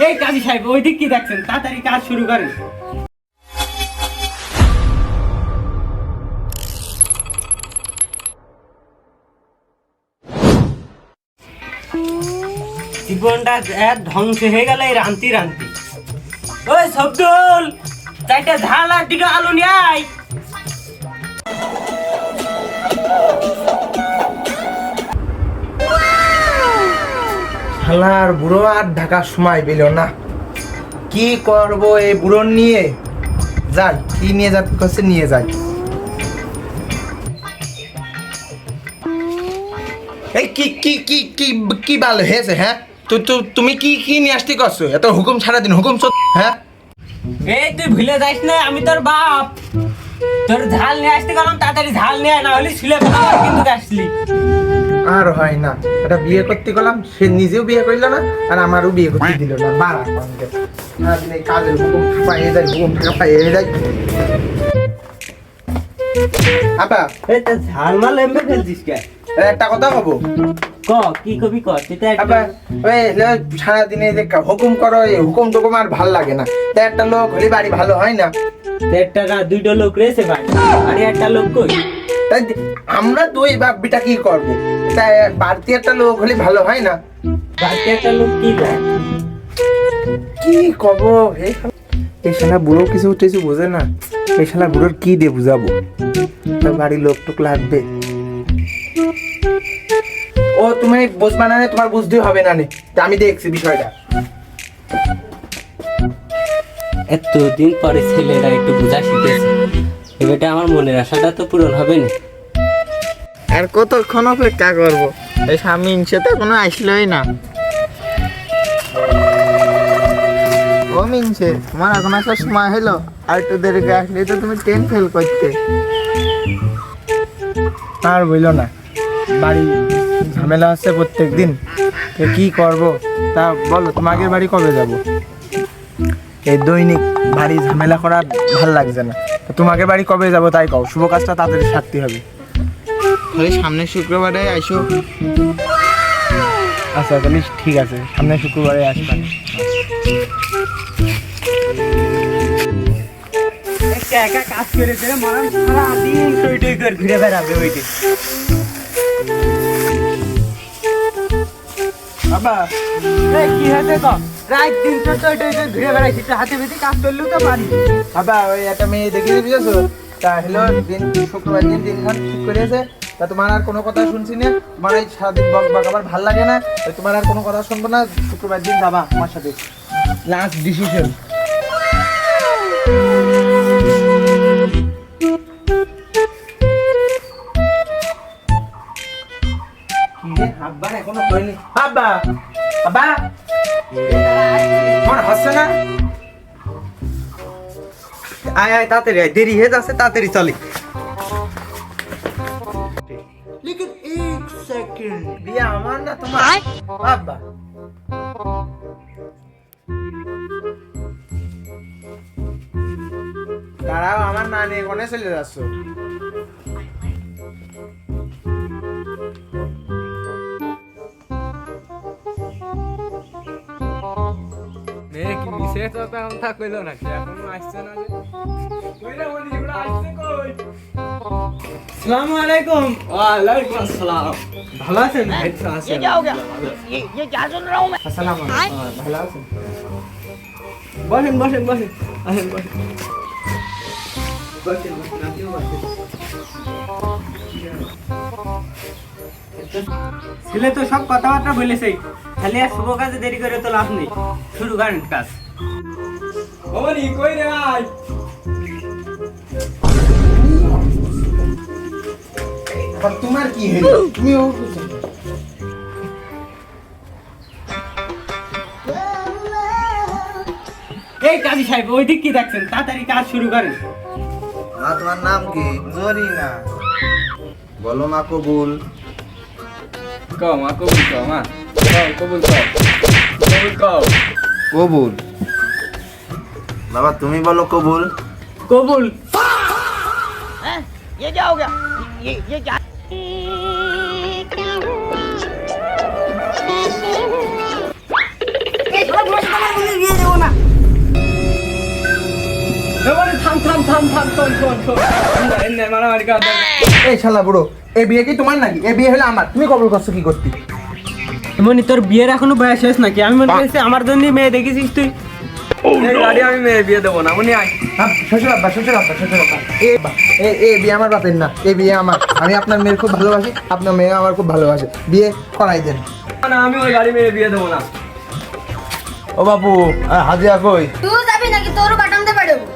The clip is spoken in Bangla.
এই কাজী সাহেব ওই দিক কি দেখছেন, তাড়াতাড়ি কাজ শুরু করেন। জীবনটা এক ধ্বংস হয়ে গেল এই রান্তি রান্তি। ওই সবদুল, চারটা ঝাল আর দুটো আলু নিয়ে আয়। শালার বুড়ো আর ঢাকার সময় পেল না, কি করব এই বুড়ো নিয়ে? যাই, কি নিয়ে যাতে করছে নিয়ে যাই। এই কি কি কি কি কি ভালো হয়েছে? হ্যাঁ তুমি কি কি নিয়ে আসতে করছো? এত হুকুম সারাদিন হুকুম হ্যাঁ? এই তুই ভুলে যাইস না আমি তোর বাপ। তোর ঝাল নিয়ে আসতে গেলাম, তাড়াতাড়ি ঝাল নিয়ে না হলে ছিলে ফেলা কিন্তু আসলি। আর হয় না, এটা বিয়ে করতে গেলাম, সে নিজেও বিয়ে করলো না আর আমারও বিয়ে করতে দিল না। বাড়া কাজের হুকুম পাইয়ে যায়, হুকুম পাইয়ে যায়। আপা এই তো ঝাল মাল এমবে ফেলছিস কে? একটা কথা কব। ক কি কবি ক, সেটা আপা ওই সারাদিনে যে হুকুম করো, এই হুকুম টুকুম আর ভাল লাগে না। তা একটা লোক হলে বাড়ি ভালো হয় না? একটা না দুইটা লোক রয়েছে ভাই, আরে একটা লোক কই? তাই আমরা দুই বাপ বিটা কি করবো? তাই বাড়তি একটা লোক হলে ভালো হয় না? বাড়তি একটা লোক কি দেয়? কি কব? এই শালা বুড়ো কিছু বোঝে না। এই শালা বুড়োর কি দিয়ে বুঝাবো? তার বাড়ির লোক টুক লাগবে। ও তুমি বুঝবা না, তোমার বুঝতে হবে না। তা আমি দেখছি বিষয়টা। এতদিন পরে ছেলেরা একটু বোঝা শিখেছে, এবারটা আমার মনের আশাটা তো পূরণ হবে না। আর কতক্ষণ অপেক্ষা করবো? এই স্বামী তো কোনো আসলোই না। ও মিনছে, তোমার এখন আসার সময় হলো, আর একটু দেরি করে আসলে তো তুমি 10 ফেল করতে। আর বললো না, বাড়ি ঝামেলা হচ্ছে প্রত্যেক দিন, কি করব? তা বলো, তোমাকে বাড়ি কবে যাব? এই দৈনিক বাড়ি ঝামেলা করা ভাল লাগছে না। তোমাকে বাড়ি কবে যাব তাই কও, শুভ কাজটা তাড়াতাড়ি সারতে হবে। তাহলে সামনের শুক্রবারে আইসো। আচ্ছা তাহলে ঠিক আছে, সামনের শুক্রবারে আসবেন। একা একা কাজ করে করে মরান সারাদিন টই টই করে ঘুরে বেড়াবে ওইটি। বাবা এই কি হয়েছে ক? রাত দিন তো টই টই করে ঘুরে বেড়াইছি, তো হাতে বেঁধে কাজ করলেও তো পারি। বাবা ওই একটা মেয়ে দেখে বুঝেছো, তা হলো দিন শুক্রবার দিনখান ঠিক করেছে। তা তোমার আর কোনো কথা শুনছি না, তোমার এই সারাদিন বক বক আমার ভাল লাগে না। তোমার আর কোনো কথা শুনবো না, শুক্রবার দিন যাবা আমার সাথে। Last decision. আব্বা এখনো কইনি। আব্বা আব্বা মনে হচ্ছে না? আয় আয় তাড়াতাড়ি আয়, দেরি হয়ে যাচ্ছে, তাড়াতাড়ি চলে। लेकिन एक सेकंड বিয়ে আমার না তোমার? আব্বা দাঁড়াও, আমার না নিয়ে কোনে চলে যাচ্ছ? মেয়ে কি মিশে তো তেমন থাকলো নাকি, এখনো আসছে না যে? কইরা বলি ইবরা আসছে কই? আসসালামু আলাইকুম। ওয়ালাইকুম আসসালাম। ভালো আছেন? এই তো আছি। ये क्या हो गया? ये क्या सुन रहा हूँ मैं? আসসালামু আলাইকুম। ভালো আছেন? বসেন বসেন বসেন, আসেন বসেন। বসেন বসেন, আপনিও বসেন। ছেলে তো সব কথাবার্তা বলেছে, খালি আর শুভ কাজে দেরি করে তো লাভ নেই। শুরু করেন কাজ। ওমনি কই রে ভাই? আর তোমার কি হলো? তুমিও এই কাজী সাহেব ওই দিক কি দেখছেন, তাড়াতাড়ি কাজ শুরু করেন। মা তোমার নাম কি? জরিনা। বলো মা কবুল। কও মা, কবুল কও মা, কও কবুল কও, কবুল কও। কবুল। বাবা তুমি বলো কবুল। কবুল। हैं? ये क्या हो गया? ये क्या? এই সব বসে কথা বলি। মনি থাম থাম থাম থাম শোন শোন শোন এনে মারামারি কর এই শালা বুড়ো, এই বিয়ে কি তোমার নাকি? এই বিয়ে হলে আমার, তুমি কবল করছো কি করতে? মনি তোর বিয়ের এখনো বয়স শেষ নাকি? আমি মনে করছি আমার জন্যই মেয়ে দেখেছিস তুই। এই গাড়ি আমি মেয়ে বিয়ে দেবো না, মনি আয়। শ্বশুর আব্বা, শ্বশুর আব্বা, শ্বশুর আব্বা, এই বিয়ে আমার বাপের না, এই বিয়ে আমার। আমি আপনার মেয়ের খুব ভালোবাসি, আপনার মেয়ে আমার খুব ভালোবাসে, বিয়ে করাই দেন। না আমি ওই গাড়ি মেয়ে বিয়ে দেবো না। ও বাপু, হাজিয়া কই? তুই যাবি নাকি তোরও বাটামতে পারবো?